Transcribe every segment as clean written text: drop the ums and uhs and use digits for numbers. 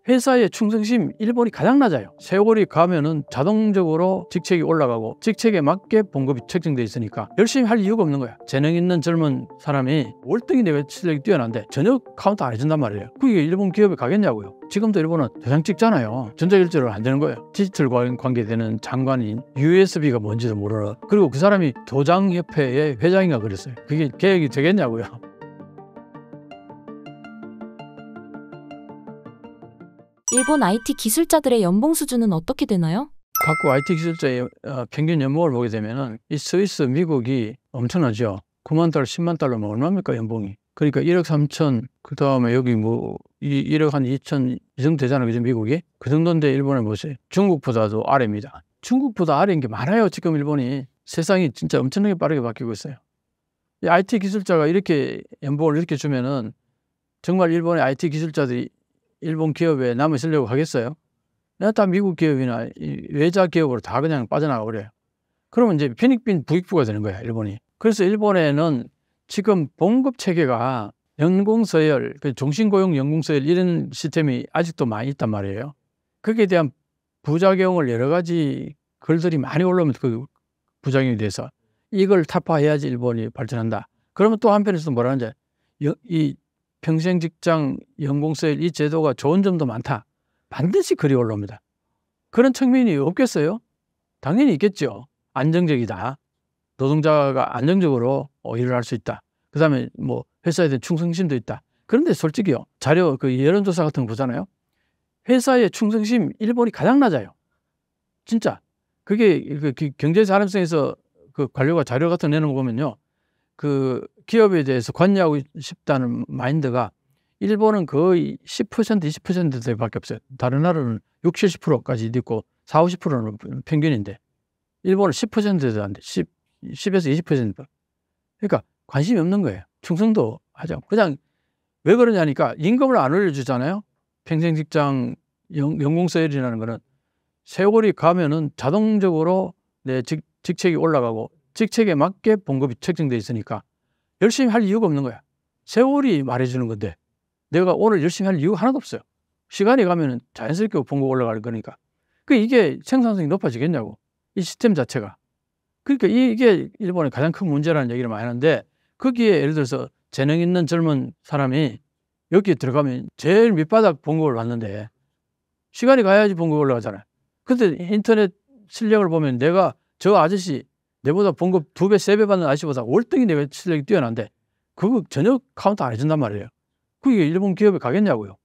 회사의 충성심 일본이 가장 낮아요. 세월이 가면은 자동적으로 직책이 올라가고 직책에 맞게 봉급이 책정돼 있으니까 열심히 할 이유가 없는 거야. 재능 있는 젊은 사람이 월등히 내가 실력이 뛰어난데 전혀 카운트 안 해준단 말이에요. 그게 일본 기업에 가겠냐고요. 지금도 일본은 도장 찍잖아요. 전자결제로 안 되는 거예요. 디지털 관계되는 장관인 USB가 뭔지도 모르는, 그리고 그 사람이 도장협회의 회장인가 그랬어요. 그게 계획이 되겠냐고요. 일본 IT 기술자들의 연봉 수준은 어떻게 되나요? 각국 IT 기술자의 평균 연봉을 보게 되면은 이 스위스, 미국이 엄청나죠. 9만 달러, 10만 달러면 얼마입니까, 연봉이? 그러니까 1억 3천, 그 다음에 여기 뭐 1억 한 2천 이 정도 되잖아요, 그죠, 미국이? 그 정도인데 일본에 보세요. 중국보다도 아래입니다. 중국보다 아래인 게 많아요, 지금 일본이. 세상이 진짜 엄청나게 빠르게 바뀌고 있어요. 이 IT 기술자가 이렇게 연봉을 이렇게 주면은 정말 일본의 IT 기술자들이 일본 기업에 남아 있으려고 하겠어요? 내가 다 미국 기업이나 외자 기업으로 다 그냥 빠져나가 버려요. 그러면 이제 빈익빈 부익부가 되는 거야, 일본이. 그래서 일본에는 지금 봉급 체계가 연공서열, 종신고용 연공서열 이런 시스템이 아직도 많이 있단 말이에요. 거기에 대한 부작용을 여러 가지 글들이 많이 올라오면 그 부작용이 돼서 이걸 타파해야지 일본이 발전한다. 그러면 또 한편에서 뭐라 하는지, 이 평생 직장 연공서열 이 제도가 좋은 점도 많다. 반드시 글이 올라옵니다. 그런 측면이 없겠어요? 당연히 있겠죠. 안정적이다. 노동자가 안정적으로 일을 할 수 있다. 그 다음에 뭐 회사에 대한 충성심도 있다. 그런데 솔직히요, 자료 그 여론조사 같은 거 보잖아요. 회사의 충성심 일본이 가장 낮아요. 진짜. 그게 그 경제 사람성에서 그 관료가 자료 같은 거 내는 거 보면요, 그 기업에 대해서 관여하고 싶다는 마인드가 일본은 거의 10%, 20%대밖에 없어요. 다른 나라는 60, 70%까지 있고 40, 50%는 평균인데 일본은 10%도 안 돼. 10에서 20%. 그러니까 관심이 없는 거예요. 충성도 하죠. 그냥 왜 그러냐니까 임금을 안 올려주잖아요. 평생 직장 연공서열이라는 거는 세월이 가면은 자동적으로 내 직책이 올라가고 직책에 맞게 봉급이 책정돼 있으니까 열심히 할 이유가 없는 거야. 세월이 말해주는 건데 내가 오늘 열심히 할 이유가 하나도 없어요. 시간이 가면은 자연스럽게 봉급 올라갈 거니까. 이게 생산성이 높아지겠냐고, 이 시스템 자체가. 그러니까 이게 일본의 가장 큰 문제라는 얘기를 많이 하는데, 거기에 예를 들어서 재능 있는 젊은 사람이 여기에 들어가면 제일 밑바닥 봉급을 받는데 시간이 가야지 봉급이 올라가잖아요. 근데 인터넷 실력을 보면 내가 저 아저씨 내보다 봉급 2배, 3배 받는 아저씨보다 월등히 내가 실력이 뛰어난데 그거 전혀 카운트 안 해준단 말이에요. 그게 일본 기업에 가겠냐고요.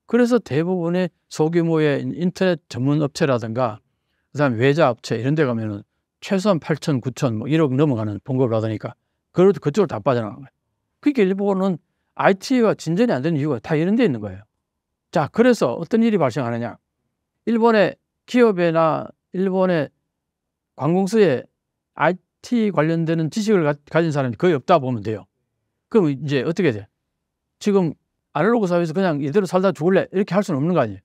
그래서 대부분의 소규모의 인터넷 전문 업체라든가 그다음에 외자 업체 이런 데 가면은 최소한 8천, 9천, 뭐 1억 넘어가는 봉급을 받으니까 그쪽으로 다 빠져나간 거예요. 그러니까 일본은 IT가 진전이 안 되는 이유가 다 이런 데 있는 거예요. 자, 그래서 어떤 일이 발생하느냐. 일본의 기업이나 일본의 관공서에 IT 관련되는 지식을 가진 사람이 거의 없다 보면 돼요. 그럼 이제 어떻게 돼? 지금 아날로그 사회에서 그냥 이대로 살다 죽을래? 이렇게 할 수는 없는 거 아니에요.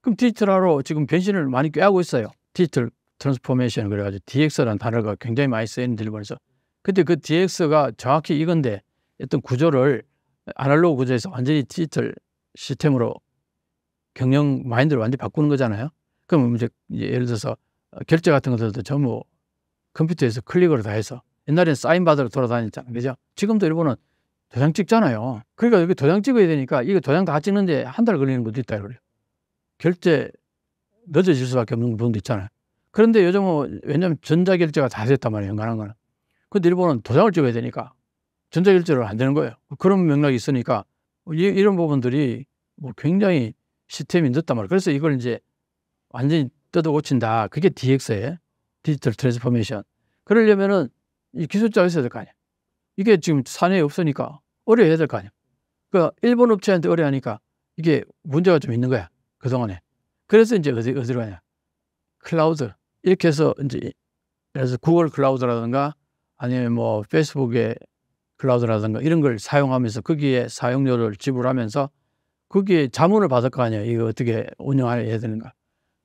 그럼 디지털화로 지금 변신을 많이 꾀하고 있어요. 디지털 트랜스포메이션 그래가지고 DX라는 단어가 굉장히 많이 쓰이는데 일본에서. 근데 그 DX가 정확히 이건데 어떤 구조를 아날로그 구조에서 완전히 디지털 시스템으로 경영 마인드를 완전히 바꾸는 거잖아요. 그럼 이제 예를 들어서 결제 같은 것들도 전부 컴퓨터에서 클릭으로 다 해서, 옛날에는 사인 받으러 돌아다녔잖아요. 그죠? 지금도 일본은 도장 찍잖아요. 그러니까 여기 도장 찍어야 되니까 이거 도장 다 찍는데 한 달 걸리는 것도 있다 그래요. 결제 늦어질 수밖에 없는 부분도 있잖아요. 그런데 요즘은 왜냐면 전자결제가 다 됐단 말이에요. 연간한 거는. 근데 일본은 도장을 찍어야 되니까 전자결제로 안 되는 거예요. 그런 맥락이 있으니까 이런 부분들이 뭐 굉장히 시스템이 늦단 말이에요. 그래서 이걸 이제 완전히 뜯어 고친다. 그게 DX예요. 디지털 트랜스포메이션. 그러려면은 이 기술자가 있어야 될 거 아니야. 이게 지금 사내에 없으니까 어려야 될 거 아니야. 그러니까 일본 업체한테 어려하니까 이게 문제가 좀 있는 거야, 그동안에. 그래서 이제 어디로 가냐. 클라우드. 이렇게 해서 이제 그래서 구글 클라우드라든가 아니면 뭐 페이스북의 클라우드라든가 이런 걸 사용하면서 거기에 사용료를 지불하면서 거기에 자문을 받을 거 아니에요. 이거 어떻게 운영해야 되는가.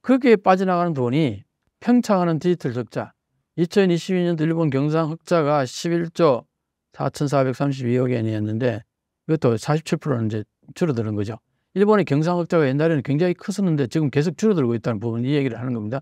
거기에 빠져나가는 돈이 평창하는 디지털 적자. 2022년도 일본 경상 흑자가 11조 4,432억 엔이었는데 이것도 47%는 이제 줄어드는 거죠. 일본의 경상 흑자가 옛날에는 굉장히 컸었는데 지금 계속 줄어들고 있다는 부분 이 얘기를 하는 겁니다.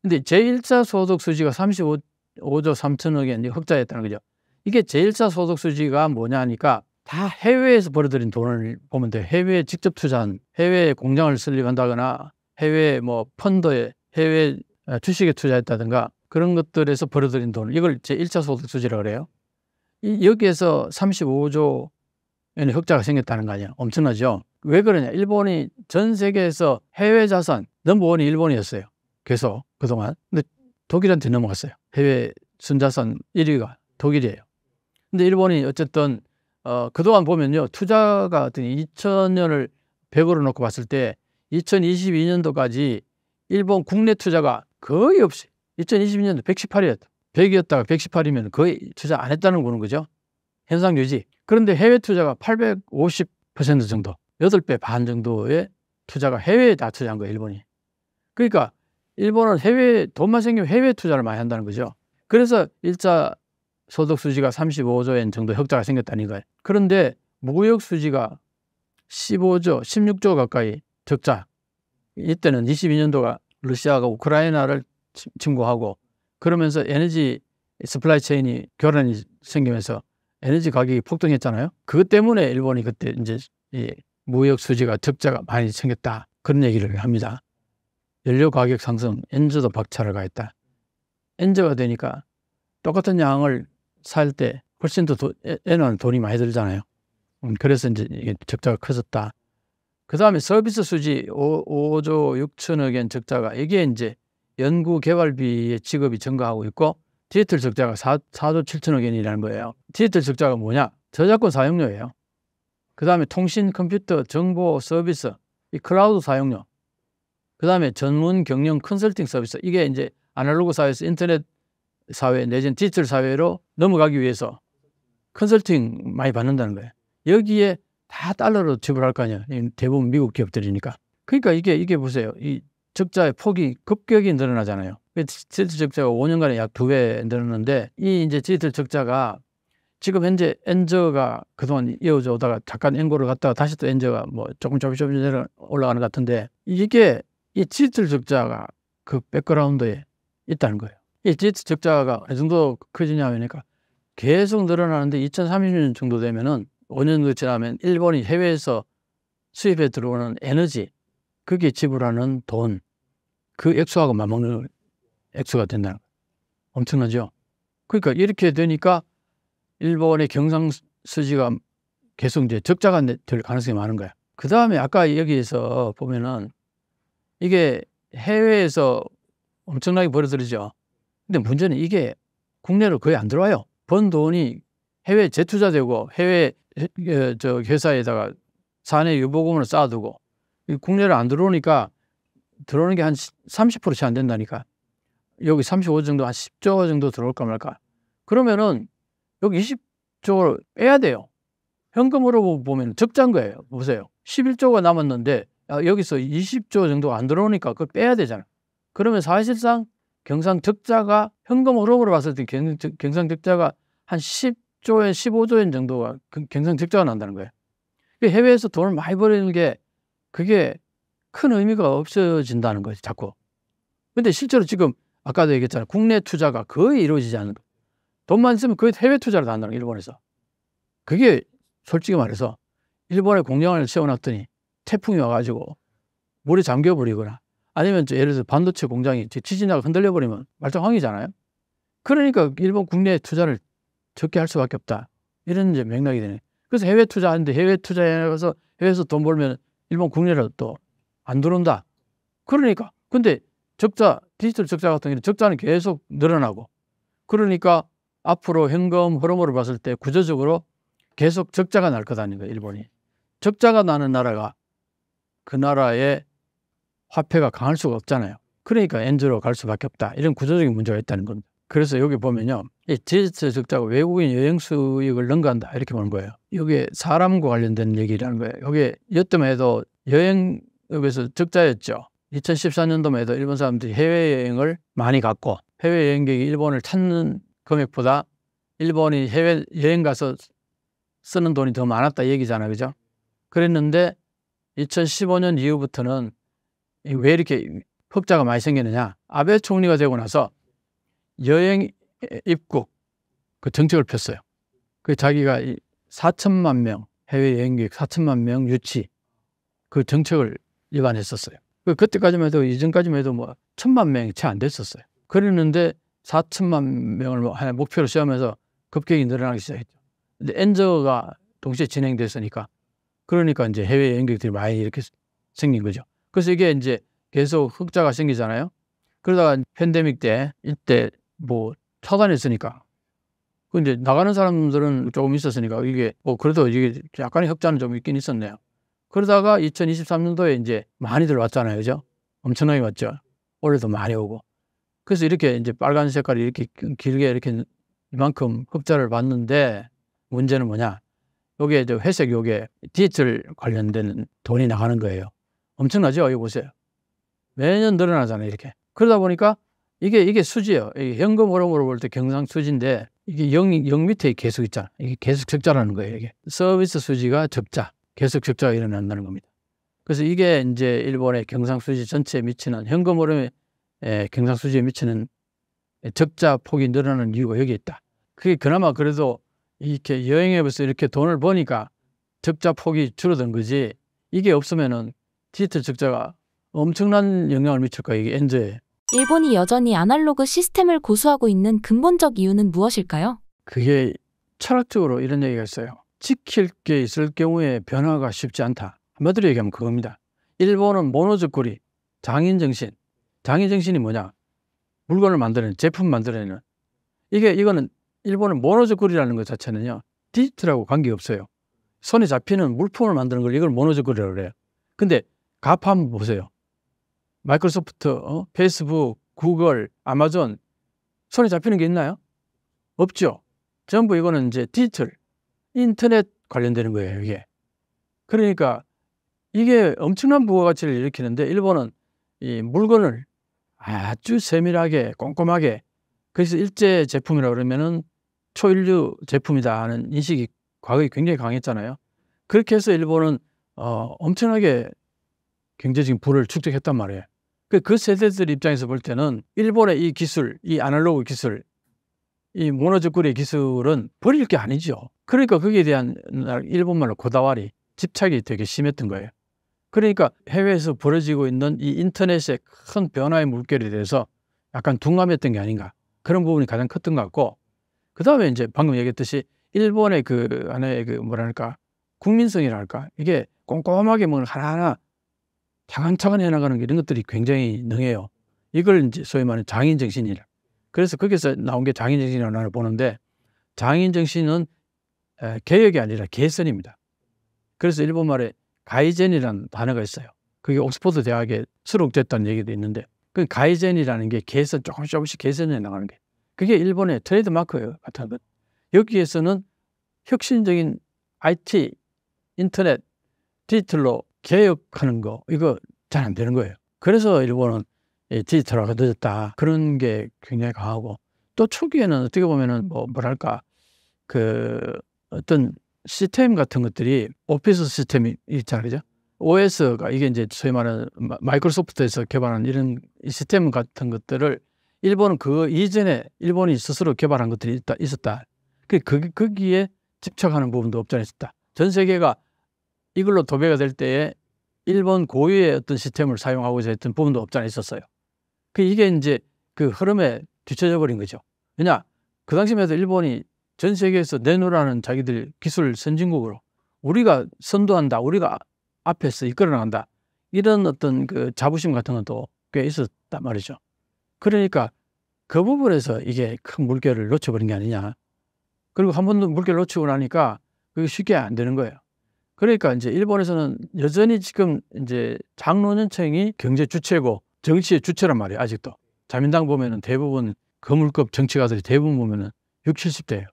근데 제1차 소득 수지가 35조 3천억의 흑자였다는 거죠. 이게 제1차 소득 수지가 뭐냐니까 다 해외에서 벌어들인 돈을 보면 돼요. 해외에 직접 투자한, 해외에 공장을 설립한다거나 해외 뭐 펀드에 해외 주식에 투자했다든가 그런 것들에서 벌어들인 돈, 이걸 제1차 소득 수지라고 그래요. 여기에서 35조 원의 흑자가 생겼다는 거 아니야. 엄청나죠. 왜 그러냐. 일본이 전 세계에서 해외 자산 넘버원이 일본이었어요. 계속 그동안. 근데 독일한테 넘어갔어요. 해외 순자산 1위가 독일이에요. 근데 일본이 어쨌든 그동안 보면요. 투자가 2000년을 100으로 놓고 봤을 때 2022년도까지 일본 국내 투자가 거의 없이 2022년도 118이었다. 100이었다가 118이면 거의 투자 안 했다는 거는 거죠. 현상 유지. 그런데 해외 투자가 850% 정도, 8배 반 정도의 투자가 해외에 다 투자한 거예요, 일본이. 그러니까 일본은 해외 돈만 생기면 해외 투자를 많이 한다는 거죠. 그래서 1차 소득 수지가 35조 엔 정도 흑자가 생겼다는 거예요. 그런데 무역 수지가 15조, 16조 가까이 적자. 이때는 22년도가 러시아가 우크라이나를 침공하고 그러면서 에너지 서플라이 체인이 교란이 생기면서 에너지 가격이 폭등했잖아요. 그것 때문에 일본이 그때 이제 이 무역 수지가 적자가 많이 생겼다. 그런 얘기를 합니다. 연료 가격 상승, 엔저도 박차를 가했다. 엔저가 되니까 똑같은 양을 살 때 훨씬 더 N은 돈이 많이 들잖아요. 그래서 이제 이게 적자가 커졌다. 그 다음에 서비스 수지 5조 6천억엔 적자가 이게 이제 연구 개발비의 지급이 증가하고 있고 디지털 적자가 4조 7천억엔이라는 거예요. 디지털 적자가 뭐냐? 저작권 사용료예요. 그 다음에 통신, 컴퓨터, 정보 서비스, 이 클라우드 사용료. 그 다음에 전문 경영 컨설팅 서비스. 이게 이제 아날로그 사회에서 인터넷 사회 내지는 디지털 사회로 넘어가기 위해서 컨설팅 많이 받는다는 거예요. 여기에 다 달러로 지불할 거 아니야. 대부분 미국 기업들이니까. 그러니까 이게 보세요. 이 적자의 폭이 급격히 늘어나잖아요. 디지털 적자가 5년간에 약 2배 늘었는데 이 이제 디지털 적자가 지금 현재 엔저가 그동안 이어져 오다가 잠깐 엔고를 갔다가 다시 또 엔저가 뭐 조금씩 올라가는 것 같은데 이게 이 디지털 적자가 그 백그라운드에 있다는 거예요. 이 디지털 적자가 어느 정도 커지냐 하니까 계속 늘어나는데 2030년 정도 되면은 5년 정도 지나면 일본이 해외에서 수입해 들어오는 에너지 거기에 지불하는 돈 그 액수하고 맞먹는 액수가 된다는 거예요. 엄청나죠? 그러니까 이렇게 되니까 일본의 경상수지가 계속 이제 적자가 될 가능성이 많은 거야. 그 다음에 아까 여기에서 보면은 이게 해외에서 엄청나게 벌어들이죠. 근데 문제는 이게 국내로 거의 안 들어와요. 번 돈이 해외 재투자되고 해외 회사에다가 사내 유보금을 쌓아두고 국내로 안 들어오니까 들어오는 게 한 30% 채 안 된다니까. 여기 35 정도 한 10조 정도 들어올까 말까. 그러면은 여기 20조를 빼야 돼요. 현금으로 보면 적자인 거예요. 보세요. 11조가 남았는데 여기서 20조 정도 안 들어오니까 그걸 빼야 되잖아요. 그러면 사실상 경상 적자가 현금 흐름으로 봤을 때 경상 적자가 한 10조엔 15조엔 정도가 경상 적자가 난다는 거예요. 해외에서 돈을 많이 벌이는 게 그게 큰 의미가 없어진다는 거지 자꾸. 근데 실제로 지금 아까도 얘기했잖아요. 국내 투자가 거의 이루어지지 않는 거예요. 돈만 있으면 거의 해외 투자를 다 한다는 거예요. 일본에서. 그게 솔직히 말해서 일본에 공장을 세워놨더니 태풍이 와가지고 물이 잠겨버리거나 아니면 예를 들어서 반도체 공장이 지진하고 흔들려버리면 말짱황이잖아요. 그러니까 일본 국내 투자를 적게 할 수밖에 없다. 이런 이제 맥락이 되네. 그래서 해외 투자하는데 해외 투자해서 해외에서 돈 벌면 일본 국내로 또 안 들어온다. 그러니까 근데 적자, 디지털 적자 같은 경우는 적자는 계속 늘어나고 그러니까 앞으로 현금 흐름으로 봤을 때 구조적으로 계속 적자가 날 거다는 거예요. 일본이. 적자가 나는 나라가 그 나라의 화폐가 강할 수가 없잖아요. 그러니까 엔저로 갈 수밖에 없다. 이런 구조적인 문제가 있다는 겁니다. 그래서 여기 보면요. 이 디지털 적자가 외국인 여행 수익을 능가한다. 이렇게 보는 거예요. 이게 사람과 관련된 얘기라는 거예요. 여기 여태만 해도 여행업에서 적자였죠. 2014년도만 해도 일본 사람들이 해외여행을 많이 갔고 해외여행객이 일본을 찾는 금액보다 일본이 해외여행 가서 쓰는 돈이 더 많았다 얘기잖아요. 그죠? 그랬는데 2015년 이후부터는 왜 이렇게 흑자가 많이 생기느냐. 아베 총리가 되고 나서 여행 입국 그 정책을 폈어요. 그 자기가 4천만 명 해외 여행객 4천만 명 유치 그 정책을 위반했었어요. 그때까지만 해도 이전까지만 해도 뭐 1,000만 명이 채 안 됐었어요. 그랬는데 4천만 명을 하나 목표로 시험해서 급격히 늘어나기 시작했죠. 근데 엔저가 동시에 진행됐으니까 그러니까 이제 해외 여행객들이 많이 이렇게 생긴 거죠. 그래서 이게 이제 계속 흑자가 생기잖아요. 그러다가 팬데믹 때 이때 뭐 차단했으니까 그 이제 나가는 사람들은 조금 있었으니까 이게 그래도 이게 약간의 흑자는 좀 있긴 있었네요. 그러다가 2023년도에 이제 많이 들어왔잖아요, 그죠? 엄청나게 왔죠. 올해도 많이 오고. 그래서 이렇게 이제 빨간 색깔이 이렇게 길게 이렇게 이만큼 흑자를 봤는데 문제는 뭐냐? 요게 이제 회색 요게 디지털 관련된 돈이 나가는 거예요. 엄청나죠? 이거 보세요. 매년 늘어나잖아요, 이렇게. 그러다 보니까 이게 수지예요. 이게 현금 흐름으로 볼 때 경상수지인데 이게 0 밑에 계속 있잖아. 이게 계속 적자라는 거예요, 이게. 서비스 수지가 적자, 계속 적자가 일어난다는 겁니다. 그래서 이게 이제 일본의 경상수지 전체에 미치는 현금 흐름에 경상수지에 미치는 적자 폭이 늘어나는 이유가 여기 있다. 그게 그나마 그래도 이렇게 여행앱에서 이렇게 돈을 버니까 적자 폭이 줄어든 거지 이게 없으면은 디지털 적자가 엄청난 영향을 미칠 거예요. 이게 엔저에. 일본이 여전히 아날로그 시스템을 고수하고 있는 근본적 이유는 무엇일까요? 그게 철학적으로 이런 얘기가 있어요. 지킬 게 있을 경우에 변화가 쉽지 않다. 한마디로 얘기하면 그겁니다. 일본은 모노즈쿠리, 장인정신. 장인정신이 뭐냐? 물건을 만드는, 제품 만들어내는. 이거는 일본은 모노즈쿠리라는 것 자체는요. 디지털하고 관계없어요. 손에 잡히는 물품을 만드는 걸 이걸 모노즈쿠리라고 그래요. 근데 가파 한번 보세요. 마이크로소프트, 페이스북, 구글, 아마존 손에 잡히는 게 있나요? 없죠. 전부 이거는 이제 디지털, 인터넷 관련되는 거예요, 이게. 그러니까 이게 엄청난 부가가치를 일으키는데 일본은 이 물건을 아주 세밀하게 꼼꼼하게 그래서 일제 제품이라고 그러면은 초일류 제품이다 하는 인식이 과거에 굉장히 강했잖아요. 그렇게 해서 일본은 엄청나게 경제적인 부를 축적했단 말이에요. 그 세대들 입장에서 볼 때는 일본의 이 기술, 이 아날로그 기술, 이 모노즈쿠리 기술은 버릴 게 아니죠. 그러니까 거기에 대한 일본말로 고다와리, 집착이 되게 심했던 거예요. 그러니까 해외에서 벌어지고 있는 이 인터넷의 큰 변화의 물결에 대해서 약간 둔감했던 게 아닌가. 그런 부분이 가장 컸던 것 같고, 그 다음에 이제 방금 얘기했듯이 일본의 그 안에 그 뭐랄까, 국민성이랄까, 이게 꼼꼼하게 뭘 하나하나 차근차근 해나가는 이런 것들이 굉장히 능해요. 이걸 이제 소위 말하는 장인정신이라. 그래서 거기서 나온 게 장인정신이라고 나를 보는데, 장인정신은 개혁이 아니라 개선입니다. 그래서 일본말에 가이젠이라는 단어가 있어요. 그게 옥스퍼드 대학에 수록됐다는 얘기도 있는데, 그 가이젠이라는 게 개선, 조금씩 개선해 나가는 게. 그게 일본의 트레이드 마크예요, 같은 것. 여기에서는 혁신적인 IT, 인터넷, 디지털로 개혁하는 거, 이거 잘 안 되는 거예요. 그래서 일본은 디지털화가 늦었다. 그런 게 굉장히 강하고, 또 초기에는 어떻게 보면은 뭐랄까, 그 어떤 시스템 같은 것들이 오피스 시스템이 있잖아요. 그죠? OS가 이게 이제 소위 말하는 마이크로소프트에서 개발한 이런 시스템 같은 것들을 일본은 그 이전에 일본이 스스로 개발한 것들이 있었다. 거기에 집착하는 부분도 없지 않아 있었다. 전 세계가 이걸로 도배가 될 때에 일본 고유의 어떤 시스템을 사용하고자 했던 부분도 없지 않아 있었어요. 이게 이제 그 흐름에 뒤처져 버린 거죠. 왜냐? 그 당시만 해도 일본이 전 세계에서 내놓으라는 자기들 기술 선진국으로 우리가 선도한다, 우리가 앞에서 이끌어 나간다, 이런 어떤 그 자부심 같은 것도 꽤 있었단 말이죠. 그러니까 그 부분에서 이게 큰 물결을 놓쳐버린 게 아니냐. 그리고 한 번도 물결을 놓치고 나니까 그게 쉽게 안 되는 거예요. 그러니까 이제 일본에서는 여전히 지금 이제 장로년층이 경제 주체고 정치의 주체란 말이에요. 아직도 자민당 보면은 대부분 거물급 정치가들이 대부분 보면은 60, 70대예요.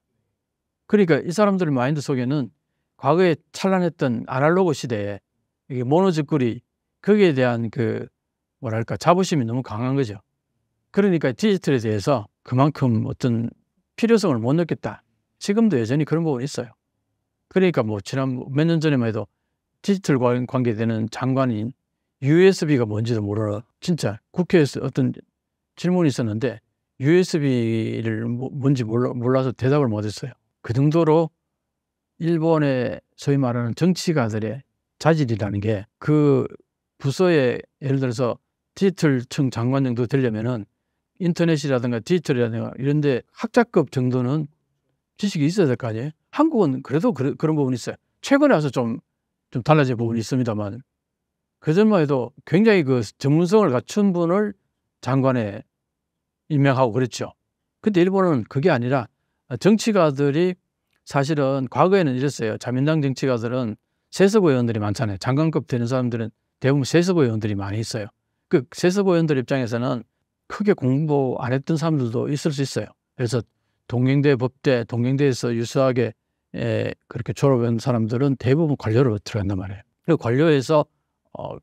그러니까 이 사람들의 마인드 속에는 과거에 찬란했던 아날로그 시대에 이게 모노즈쿠리 거기에 대한 그 뭐랄까 자부심이 너무 강한 거죠. 그러니까 디지털에 대해서 그만큼 어떤 필요성을 못 느꼈다. 지금도 여전히 그런 부분이 있어요. 그러니까 뭐 지난 몇 년 전에만 해도 디지털 관계되는 장관인 USB가 뭔지도 모르는, 진짜 국회에서 어떤 질문이 있었는데 USB를 뭔지 몰라서 대답을 못했어요. 그 정도로 일본의 소위 말하는 정치가들의 자질이라는 게, 그 부서에 예를 들어서 디지털청 장관 정도 되려면은 인터넷이라든가 디지털이라든가 이런 데 학자급 정도는 지식이 있어야 될 거 아니에요. 한국은 그래도 그런 부분이 있어요. 최근에 와서 좀 달라진 부분이 있습니다만, 그전만 해도 굉장히 그 전문성을 갖춘 분을 장관에 임명하고 그랬죠. 근데 일본은 그게 아니라 정치가들이, 사실은 과거에는 이랬어요. 자민당 정치가들은 세습 의원들이 많잖아요. 장관급 되는 사람들은 대부분 세습 의원들이 많이 있어요. 그 세습 의원들 입장에서는 크게 공부 안 했던 사람들도 있을 수 있어요. 그래서 동경대, 법대, 동경대에서 유수하게 그렇게 졸업한 사람들은 대부분 관료로 들어간단 말이에요. 그리고 관료에서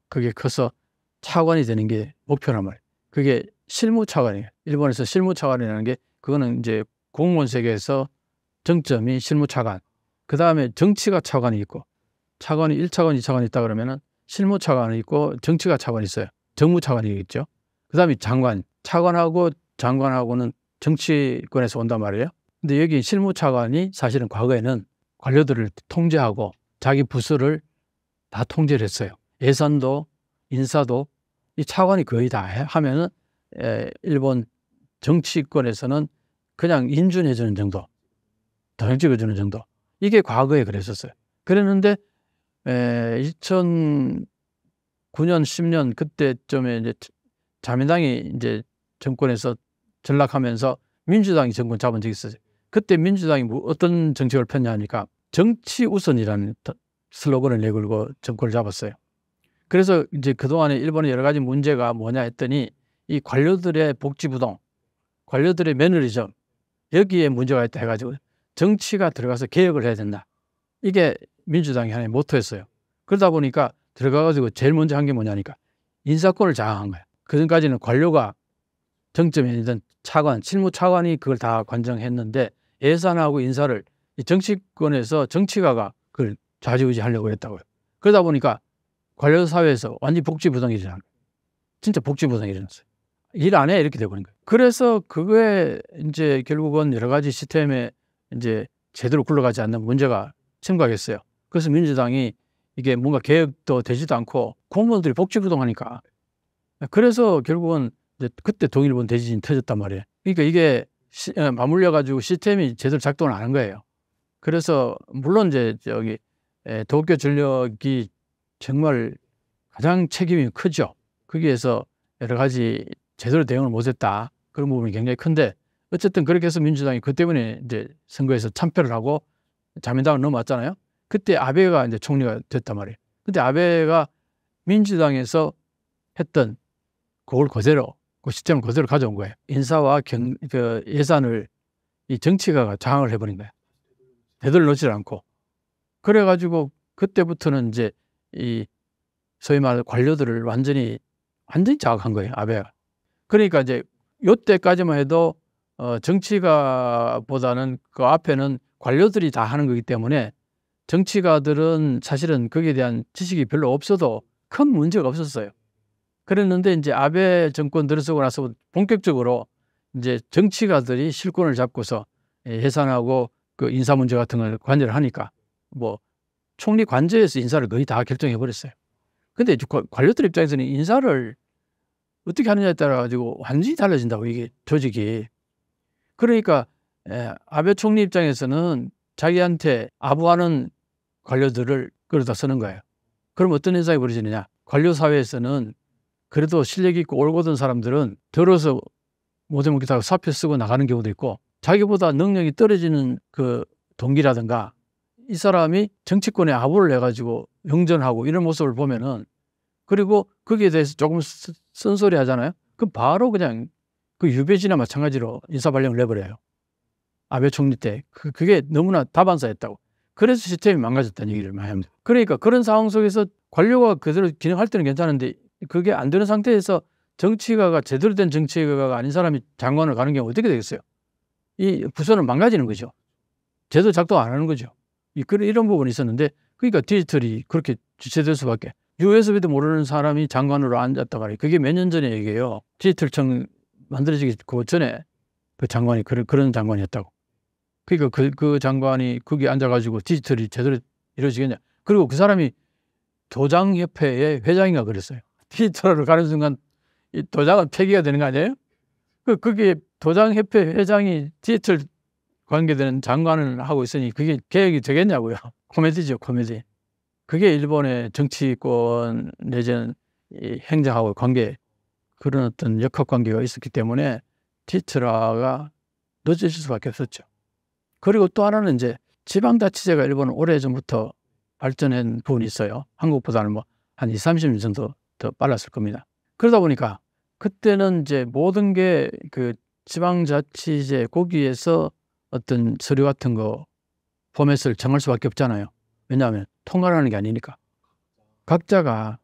그게 커서 차관이 되는 게 목표란 말이에요. 그게 실무차관이에요. 일본에서 실무차관이라는 게, 그거는 이제 공무원 세계에서 정점이 실무차관. 그 다음에 정치가 차관이 있고, 차관이 1차관, 2차관이 있다 그러면은 실무차관이 있고 정치가 차관이 있어요. 정무차관이 있죠. 그 다음에 장관. 차관하고 장관하고는 정치권에서 온단 말이에요. 근데 여기 실무차관이 사실은 과거에는 관료들을 통제하고 자기 부서를 다 통제를 했어요. 예산도 인사도 이 차관이 거의 다 하면은 일본 정치권에서는 그냥 인준해주는 정도, 더 찍어주는 정도. 이게 과거에 그랬었어요. 그랬는데 2009년, 10년 그때쯤에 이제 자민당이 이제 정권에서 전락하면서 민주당이 정권 잡은 적이 있었어요. 그때 민주당이 어떤 정책을 폈냐 하니까 정치 우선이라는 슬로건을 내걸고 정권을 잡았어요. 그래서 이제 그동안에 일본의 여러 가지 문제가 뭐냐 했더니 이 관료들의 복지부동, 관료들의 매너리즘, 여기에 문제가 있다 해가지고 정치가 들어가서 개혁을 해야 된다. 이게 민주당의 하나의 모토였어요. 그러다 보니까 들어가가지고 제일 먼저 한 게 뭐냐니까 인사권을 장악한 거예요. 그전까지는 관료가 정점에 있는 차관, 실무차관이 그걸 다 관정했는데 예산하고 인사를 이 정치권에서 정치가가 그걸 좌지우지하려고 했다고요. 그러다 보니까 관료 사회에서 완전히 복지부동이 일어난 거예요. 진짜 복지부동이 일어났어요. 일 안 해 이렇게 돼버린 거예요. 그래서 그거에 이제 결국은 여러 가지 시스템에 이제 제대로 굴러가지 않는 문제가 심각했어요. 그래서 민주당이 이게 뭔가 개혁도 되지도 않고 공무원들이 복지부동하니까, 그래서 결국은 이제 그때 동일본 대지진이 터졌단 말이에요. 그러니까 이게 맞물려 가지고 시스템이 제대로 작동을 안 한 거예요. 그래서 물론 이제 도쿄 전력이 정말 가장 책임이 크죠. 거기에서 여러 가지 제대로 대응을 못했다, 그런 부분이 굉장히 큰데, 어쨌든 그렇게 해서 민주당이 그 때문에 이제 선거에서 참패를 하고 자민당을 넘어왔잖아요. 그때 아베가 이제 총리가 됐단 말이에요. 근데 아베가 민주당에서 했던 그걸 그대로, 그 시스템을 그대로 가져온 거예요. 인사와 그 예산을 이 정치가가 장악을 해버린 거예요. 되돌려 놓지 않고. 그래가지고 그때부터는 이제 이 소위 말하는 관료들을 완전히 장악한 거예요, 아베가. 그러니까 이제 요때까지만 해도 정치가보다는 그 앞에는 관료들이 다 하는 거기 때문에 정치가들은 사실은 거기에 대한 지식이 별로 없어도 큰 문제가 없었어요. 그랬는데 이제 아베 정권 들어서고 나서 본격적으로 이제 정치가들이 실권을 잡고서 예산하고 그 인사 문제 같은 걸 관여를 하니까 뭐 총리 관저에서 인사를 거의 다 결정해 버렸어요. 근데 관료들 입장에서는 인사를 어떻게 하느냐에 따라 가지고 완전히 달라진다고, 이게 조직이. 그러니까 아베 총리 입장에서는 자기한테 아부하는 관료들을 끌어다 쓰는 거예요. 그럼 어떤 현상이 벌어지느냐? 관료 사회에서는 그래도 실력 있고 올곧은 사람들은 들어서 못해 먹겠다고 사표 쓰고 나가는 경우도 있고, 자기보다 능력이 떨어지는 그 동기라든가 이 사람이 정치권에 아부를 해가지고 영전하고 이런 모습을 보면은, 그리고 거기에 대해서 조금 쓴소리 하잖아요. 그럼 바로 그냥 그 유배지나 마찬가지로 인사발령을 내버려요. 아베 총리 때 그게 너무나 다반사였다고. 그래서 시스템이 망가졌다는 얘기를 많이 합니다. 그러니까 그런 상황 속에서 관료가 그대로 기능할 때는 괜찮은데 그게 안 되는 상태에서 정치가가, 제대로 된 정치가가 아닌 사람이 장관을 가는 경우 어떻게 되겠어요? 이 부서는 망가지는 거죠. 제대로 작동 안 하는 거죠. 이런 부분이 있었는데, 그러니까 디지털이 그렇게 주체될 수밖에. USB도 모르는 사람이 장관으로 앉았다 말이에요. 그게 몇 년 전에 얘기예요. 디지털청 만들어지기 그 전에 그 장관이 그런 장관이었다고. 그러니까 그 장관이 거기 앉아가지고 디지털이 제대로 이루어지겠냐. 그리고 그 사람이 도장협회의 회장인가 그랬어요. 디지털로 가는 순간 이 도장은 폐기가 되는 거 아니에요? 그게 도장협회 회장이 디지털 관계되는 장관을 하고 있으니 그게 계획이 되겠냐고요. 코미디죠, 코미디. 그게 일본의 정치권 내지는 이 행정하고 관계 그런 어떤 역학관계가 있었기 때문에 디지털화가 늦어질 수밖에 없었죠. 그리고 또 하나는 이제 지방자치제가 일본은 오래전부터 발전한 부분이 있어요. 한국보다는 뭐 한 20, 30년 정도 더 빨랐을 겁니다. 그러다 보니까 그때는 이제 모든 게 그 지방자치제 거기에서 어떤 서류 같은 거 포맷을 정할 수밖에 없잖아요. 왜냐하면 통과를 하는 게 아니니까. 각자가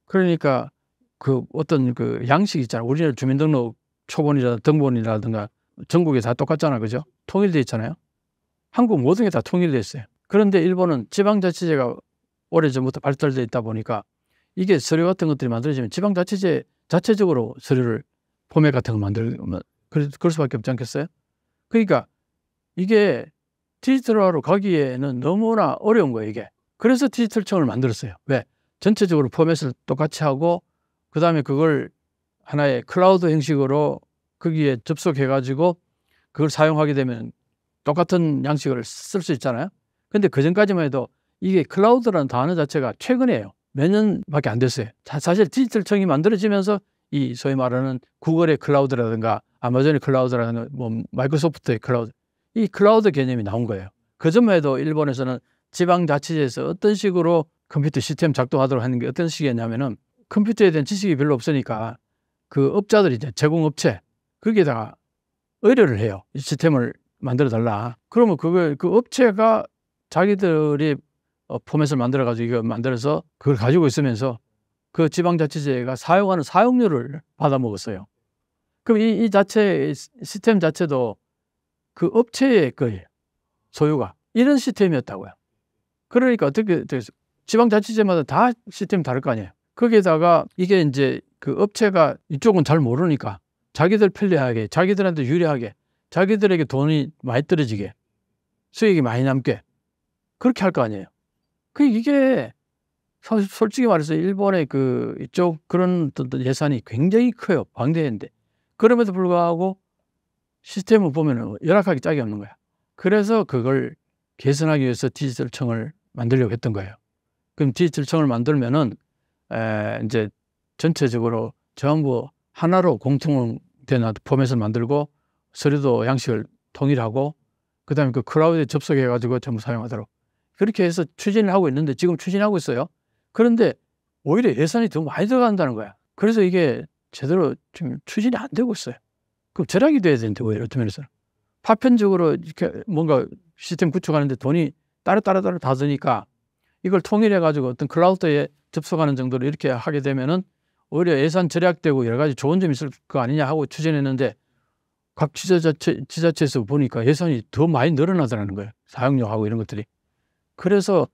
그러니까 그 어떤 그 양식이 있잖아요. 우리나라 주민등록 초본이라든가 등본이라든가 전국에 다 똑같잖아요. 그죠? 통일돼 있잖아요. 한국 모든 게 다 통일돼 있어요. 그런데 일본은 지방자치제가 오래전부터 발달돼 있다 보니까 이게 서류 같은 것들이 만들어지면 지방자치제 자체적으로 서류를 포맷 같은 걸 만들면 그럴 수밖에 없지 않겠어요? 그러니까 이게 디지털화로 가기에는 너무나 어려운 거예요, 이게. 그래서 디지털청을 만들었어요. 왜? 전체적으로 포맷을 똑같이 하고 그다음에 그걸 하나의 클라우드 형식으로 거기에 접속해가지고 그걸 사용하게 되면 똑같은 양식을 쓸 수 있잖아요. 근데 그전까지만 해도 이게 클라우드라는 단어 자체가 최근이에요. 몇 년밖에 안 됐어요. 사실 디지털청이 만들어지면서 이 소위 말하는 구글의 클라우드라든가 아마존의 클라우드라든가 뭐 마이크로소프트의 클라우드 이 클라우드 개념이 나온 거예요. 그전만 해도 일본에서는 지방자치제에서 어떤 식으로 컴퓨터 시스템 작동하도록 하는 게 어떤 식이었냐면은 컴퓨터에 대한 지식이 별로 없으니까 그 업자들이 이제 제공업체 거기에다가 의뢰를 해요. 이 시스템을 만들어 달라. 그러면 그 업체가 자기들이 포맷을 만들어 가지고 이거 만들어서 그걸 가지고 있으면서 그 지방자치제가 사용하는 사용료를 받아 먹었어요. 그럼 이 자체 시스템 자체도 그 업체의 거예요. 소유가. 이런 시스템이었다고요. 그러니까 어떻게 지방자치제마다 다 시스템이 다를 거 아니에요. 거기에다가 이게 이제 그 업체가 이쪽은 잘 모르니까 자기들 편리하게, 자기들한테 유리하게, 자기들에게 돈이 많이 떨어지게, 수익이 많이 남게 그렇게 할 거 아니에요. 이게 솔직히 말해서 일본의 그 이쪽 그런 예산이 굉장히 커요. 방대한데. 그럼에도 불구하고 시스템을 보면 열악하게 짝이 없는 거야. 그래서 그걸 개선하기 위해서 디지털청을 만들려고 했던 거예요. 그럼 디지털청을 만들면은 이제 전체적으로 전부 하나로 공통된 포맷을 만들고 서류도 양식을 통일하고 그다음에 그 클라우드에 접속해가지고 전부 사용하도록 그렇게 해서 추진을 하고 있는데 지금 추진하고 있어요. 그런데 오히려 예산이 더 많이 들어간다는 거야. 그래서 이게 제대로 지금 추진이 안 되고 있어요. 그럼 절약이 돼야 되는데 오히려 어떤 면에서는 파편적으로 이렇게 뭔가 시스템 구축하는데 돈이 따로따로 다 드니까 이걸 통일해가지고 어떤 클라우드에 접속하는 정도로 이렇게 하게 되면은 오히려 예산 절약되고 여러 가지 좋은 점이 있을 거 아니냐 하고 추진했는데 각 지자체에서 보니까 예산이 더 많이 늘어나더라는 거예요. 사용료하고 이런 것들이. 그래서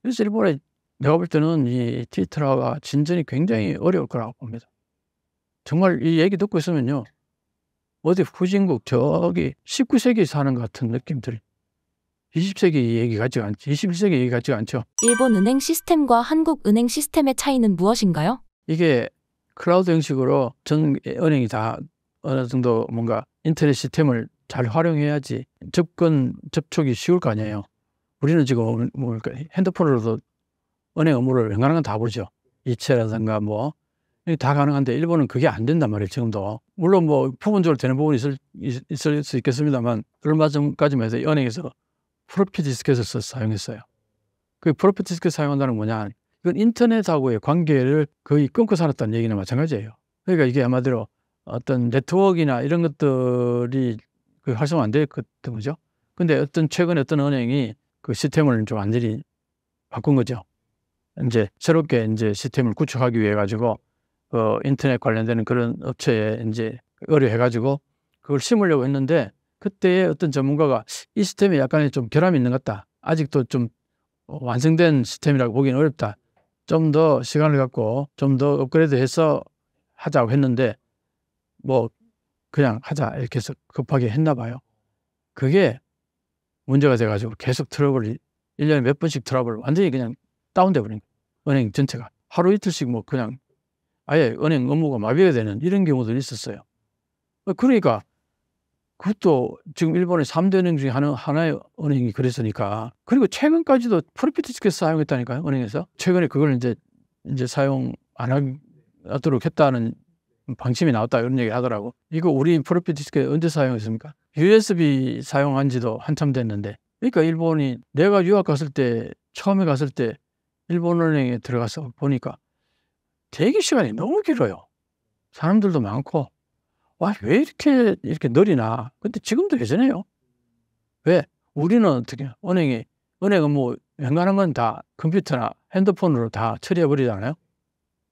일본에 내가 볼 때는 이 디지털화가 진전이 굉장히 어려울 거라고 봅니다. 정말 이 얘기 듣고 있으면요. 어디 후진국 저기 19세기에 사는 것 같은 느낌들이 20세기 얘기 같지가 않죠. 21세기 얘기 같지가 않죠. 일본 은행 시스템과 한국 은행 시스템의 차이는 무엇인가요? 이게 클라우드 형식으로 전 은행이 다 어느 정도 뭔가 인터넷 시스템을 잘 활용해야지 접촉이 쉬울 거 아니에요. 우리는 지금 뭐랄까 핸드폰으로도 은행 업무를 웬간한 건 다 보죠. 이체라든가 뭐 다 가능한데 일본은 그게 안 된단 말이에요. 지금도. 물론 뭐 부분적으로 되는 부분이 있을 수 있겠습니다만 얼마 전까지만 해도 은행에서 프로피 디스켓을 사용했어요. 그 프로피 디스켓 사용한다는 건 뭐냐. 이건 인터넷하고의 관계를 거의 끊고 살았다는 얘기는 마찬가지예요. 그러니까 이게 아마도 어떤 네트워크나 이런 것들이 그 활성화 안 됐던 거죠. 근데 최근에 어떤 은행이 그 시스템을 좀 완전히 바꾼 거죠. 이제 새롭게 이제 시스템을 구축하기 위해 가지고 인터넷 관련되는 그런 업체에 이제 의뢰해가지고 그걸 심으려고 했는데 그때의 어떤 전문가가 이 시스템에 약간의 좀 결함이 있는 것 같다. 아직도 좀 완성된 시스템이라고 보기는 어렵다. 좀 더 시간을 갖고 좀 더 업그레이드해서 하자고 했는데 뭐 그냥 하자 이렇게 해서 급하게 했나 봐요. 그게 문제가 돼가지고 계속 트러블이 1년에 몇 번씩 트러블 완전히 그냥 다운돼 버린 거예요. 은행 전체가. 하루 이틀씩 뭐 그냥 아예 은행 업무가 마비가 되는 이런 경우도 있었어요. 그러니까 그것도 지금 일본의 3대 은행 중에 하나의 은행이 그랬으니까. 그리고 최근까지도 프로피트 티켓 사용했다니까요, 은행에서. 최근에 그걸 이제 사용 안 하도록 했다는 방침이 나왔다 이런 얘기 하더라고. 이거 우리 프로피트 티켓 언제 사용했습니까? USB 사용한 지도 한참 됐는데. 그러니까 일본이 내가 유학 갔을 때 처음에 갔을 때 일본 은행에 들어가서 보니까 대기 시간이 너무 길어요. 사람들도 많고. 와, 왜 이렇게 느리나? 근데 지금도 여전해요. 왜? 우리는 어떻게 은행은 뭐 웬간한 건 다 컴퓨터나 핸드폰으로 다 처리해 버리잖아요.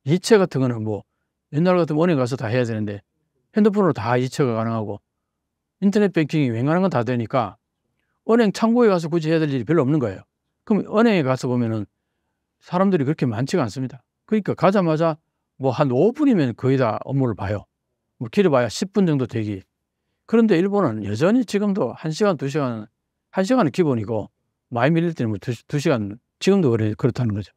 이체 같은 거는 뭐 옛날 같으면 은행 가서 다 해야 되는데 핸드폰으로 다 이체가 가능하고 인터넷 뱅킹이 웬간한 건 다 되니까 은행 창구에 가서 굳이 해야 될 일이 별로 없는 거예요. 그럼 은행에 가서 보면은 사람들이 그렇게 많지가 않습니다. 그러니까 가자마자 뭐 한 5분이면 거의 다 업무를 봐요. 뭐 길어봐야 10분 정도 대기. 그런데 일본은 여전히 지금도 1시간, 2시간, 1시간은 기본이고 많이 밀릴 때는 뭐 2시간 지금도 그렇다는 거죠.